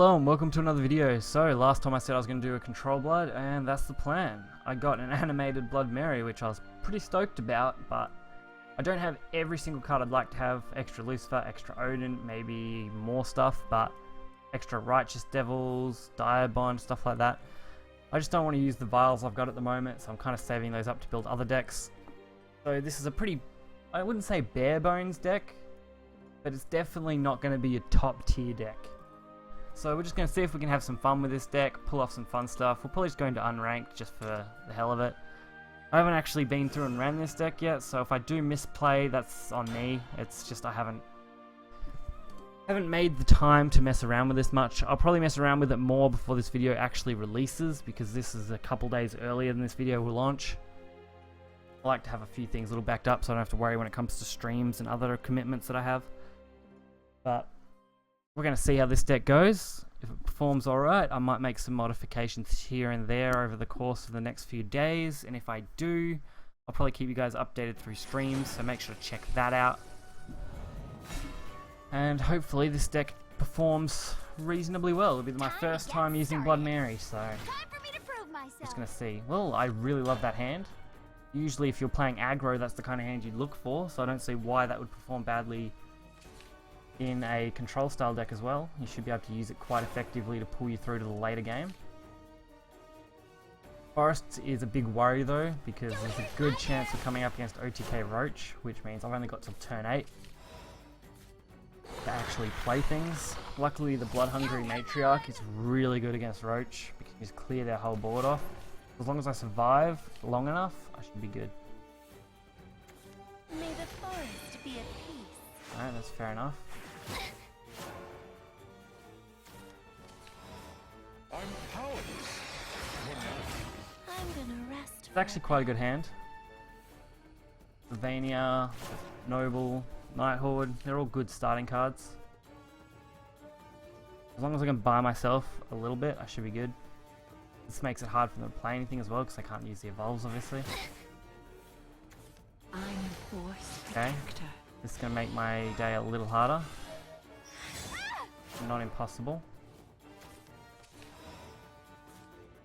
Hello and welcome to another video. So last time I said I was going to do a control blood, and that's the plan. I got an animated Blood Mary, which I was pretty stoked about, but I don't have every single card I'd like to have. Extra Lucifer, extra Odin, maybe more stuff, but extra Righteous Devils, Diabond, stuff like that. I just don't want to use the vials I've got at the moment, so I'm kind of saving those up to build other decks. So this is a pretty, I wouldn't say bare bones deck, but it's definitely not going to be a top tier deck. So we're just going to see if we can have some fun with this deck, pull off some fun stuff. We'll probably just go into unranked just for the hell of it. I haven't actually been through and ran this deck yet, so if I do misplay, that's on me. It's just I haven't made the time to mess around with this much. I'll probably mess around with it more before this video actually releases, because this is a couple days earlier than this video will launch. I like to have a few things a little backed up so I don't have to worry when it comes to streams and other commitments that I have. But we're going to see how this deck goes. If it performs alright, I might make some modifications here and there over the course of the next few days. And if I do, I'll probably keep you guys updated through streams, so make sure to check that out. And hopefully this deck performs reasonably well. It'll be my first time using Blood Mary, so just going to see. Well, I really love that hand. Usually if you're playing aggro, that's the kind of hand you'd look for, so I don't see why that would perform badly in a control style deck as well. You should be able to use it quite effectively to pull you through to the later game. Forest is a big worry though, because there's a good chance of coming up against OTK Roach, which means I've only got till turn 8 to actually play things. Luckily the Blood Hungry Matriarch is really good against Roach, because you just clear their whole board off. As long as I survive long enough, I should be good. May the forest be at peace. Alright, that's fair enough. I'm powerless. I'm gonna rest. It's actually quite a good hand. Sylvania, Noble, Nighthorde, they're all good starting cards. As long as I can buy myself a little bit, I should be good. This makes it hard for them to play anything as well, because I can't use the evolves obviously. I'm force Okay, protector. this is going to make my day a little harder. Not impossible.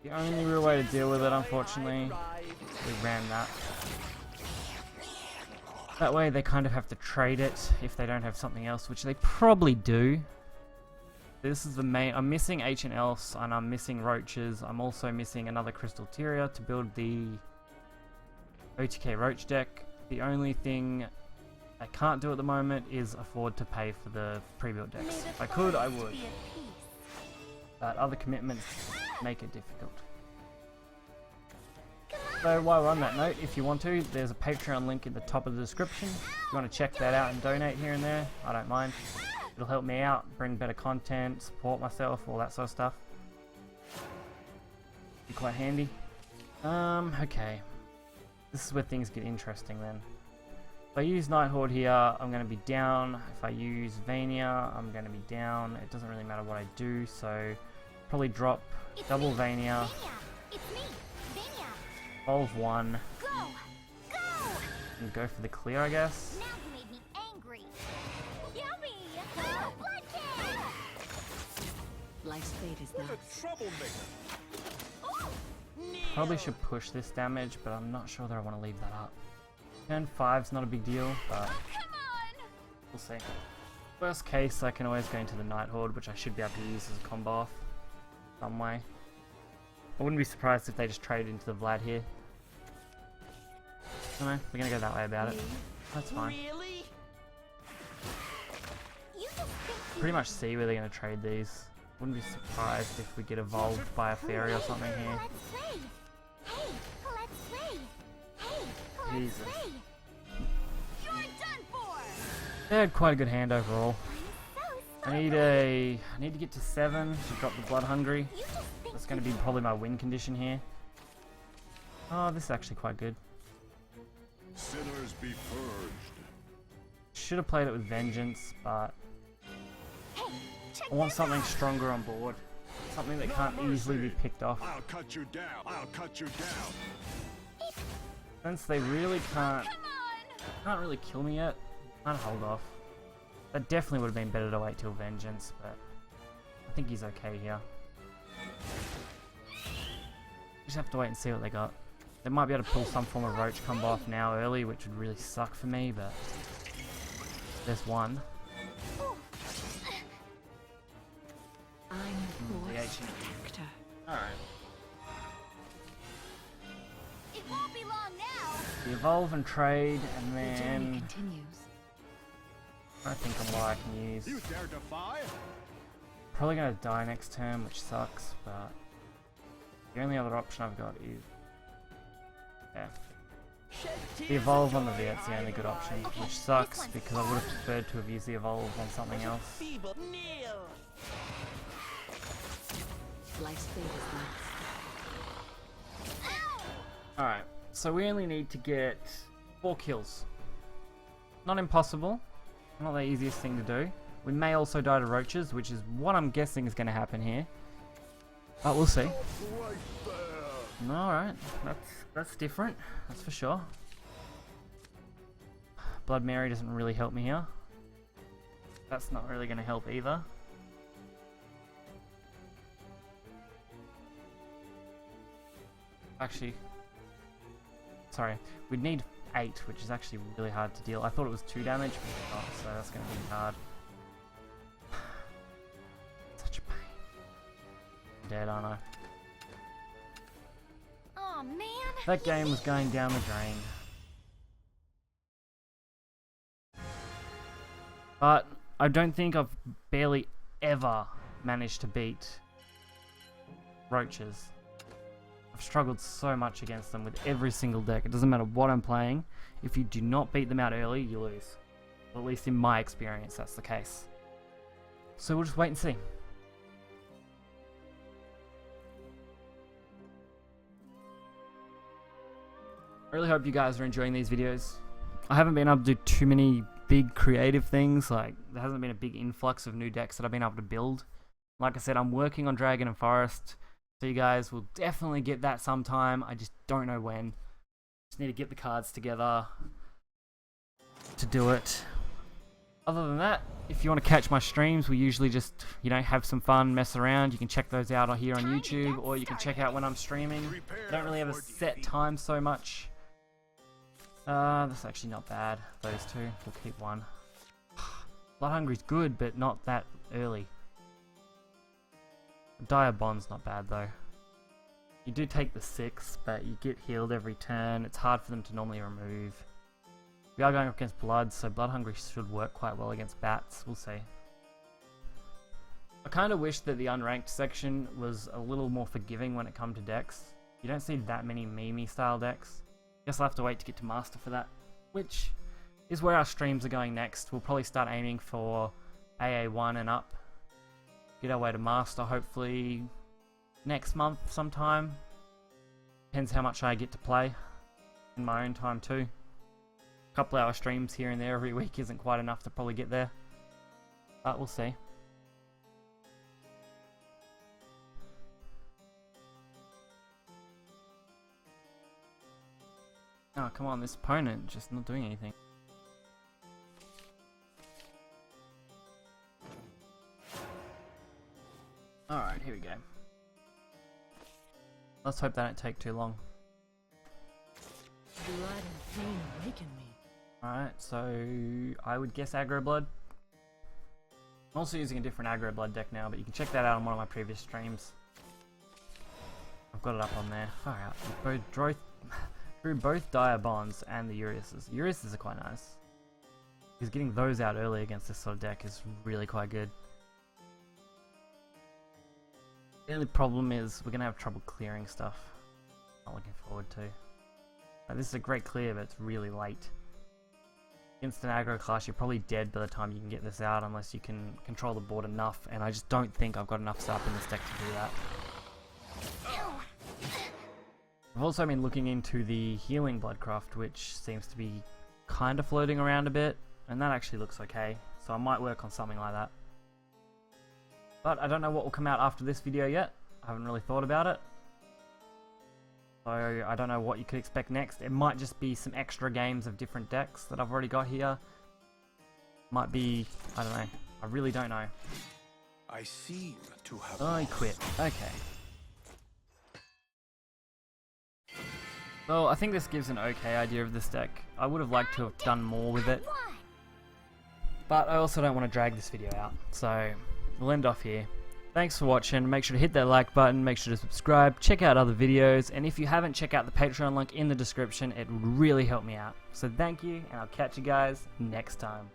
The only real way to deal with it, unfortunately, we ran that. That way they kind of have to trade it if they don't have something else, which they probably do. This is the main. I'm missing Ancient Elves and I'm missing Roaches. I'm also missing another Crystal Tyria to build the OTK Roach deck. The only thing I can't do at the moment is afford to pay for the pre-built decks. If I could, I would. But other commitments make it difficult. So while we're on that note, if you want to, there's a Patreon link in the top of the description. If you want to check that out and donate here and there, I don't mind. It'll help me out, bring better content, support myself, all that sort of stuff. Be quite handy. Okay. This is where things get interesting then. If I use Nighthorde here, I'm going to be down. If I use Vania, I'm going to be down. It doesn't really matter what I do, so probably drop double Vania. Evolve 1. And go for the clear, I guess. Now you made me angry. Yummy! Oh, blood king! Life's fate is What not. a troublemaker. Probably should push this damage, but I'm not sure that I want to leave that up. Turn 5's not a big deal, but we'll see. Worst case, I can always go into the Nighthorde, which I should be able to use as a combo off some way. I wouldn't be surprised if they just traded into the Vlad here. I don't know, we're gonna go that way about it. That's fine. Really? Pretty much see where they're gonna trade these. Wouldn't be surprised if we get evolved by a fairy or something here. Jesus. They had quite a good hand overall. I need to get to 7 to drop the Blood Hungry. That's going to be probably my win condition here. Oh, this is actually quite good. Sinners be purged. Should have played it with Vengeance, but I want something stronger on board. Something that can't easily be picked off. I'll cut you down. I'll cut you down. Since they really can't really kill me yet, I'll hold off. That definitely would have been better to wait till Vengeance, but I think he's okay here. Just have to wait and see what they got. They might be able to pull some form of roach combo off now early, which would really suck for me, but there's one. I'm the force protector. Alright. It won't be long now. The evolve and trade, and The journey then continues. I think on what I can use. You dare defy? Probably gonna die next turn, which sucks, but the only other option I've got is the evolve on the V. That's the only good option, which sucks because I would have preferred to have used the evolve on something else. Life's fate is last. Alright, so we only need to get 4 kills. Not impossible, not the easiest thing to do. We may also die to roaches, which is what I'm guessing is going to happen here. But we'll see. Alright, that's different, that's for sure. Blood Mary doesn't really help me here. That's not really going to help either. Actually, sorry, we'd need 8, which is actually really hard to deal. I thought it was 2 damage, but it's not, so that's going to be hard. Such a pain. I'm dead, aren't I? Oh man. That game was going down the drain. But I don't think I've barely ever managed to beat roaches. I've struggled so much against them with every single deck. It doesn't matter what I'm playing. If you do not beat them out early, you lose. Well, at least in my experience, that's the case. So we'll just wait and see. I really hope you guys are enjoying these videos. I haven't been able to do too many big creative things. Like, there hasn't been a big influx of new decks that I've been able to build. Like I said, I'm working on Dragon and Forest. So you guys will definitely get that sometime. I just don't know when. Just need to get the cards together to do it. Other than that, if you want to catch my streams, we usually just, you know, have some fun, mess around. You can check those out here on YouTube, or you can check out when I'm streaming. I don't really have a set time so much. That's actually not bad. Those two, we'll keep one. Blood Hungry's good, but not that early. Dire Bond's not bad though. You do take the 6, but you get healed every turn. It's hard for them to normally remove. We are going up against Blood, so Blood Hungry should work quite well against bats. We'll see. I kind of wish that the unranked section was a little more forgiving when it comes to decks. You don't see that many Mimi style decks. Guess I'll have to wait to get to Master for that, which is where our streams are going next. We'll probably start aiming for AA1 and up. Get our way to Master hopefully next month sometime. Depends how much I get to play in my own time too. A couple hour streams here and there every week isn't quite enough to probably get there. But we'll see. Oh, come on, this opponent just not doing anything. Alright, here we go. Let's hope that don't take too long. Blood and pain awaken me. Alright, so I would guess aggro blood. I'm also using a different aggro blood deck now, but you can check that out on one of my previous streams. I've got it up on there. Far out. We both drew both Dire Bonds and the Uriases. Uriases are quite nice. Because getting those out early against this sort of deck is really quite good. The only problem is we're going to have trouble clearing stuff. Not looking forward to. This is a great clear, but it's really late. Against an aggro class, you're probably dead by the time you can get this out unless you can control the board enough, and I just don't think I've got enough set up in this deck to do that. I've also been looking into the healing BloodCraft, which seems to be kind of floating around a bit, and that actually looks okay, so I might work on something like that. But I don't know what will come out after this video yet. I haven't really thought about it. So I don't know what you could expect next. It might just be some extra games of different decks that I've already got here. Might be, I don't know. I really don't know. I seem to have. Oh, he quit. Okay. Well, I think this gives an okay idea of this deck. I would have liked to have done more with it, but I also don't want to drag this video out, so we'll end off here. Thanks for watching. Make sure to hit that like button, make sure to subscribe, check out other videos, and if you haven't, check out the Patreon link in the description. It would really help me out. So thank you, and I'll catch you guys next time.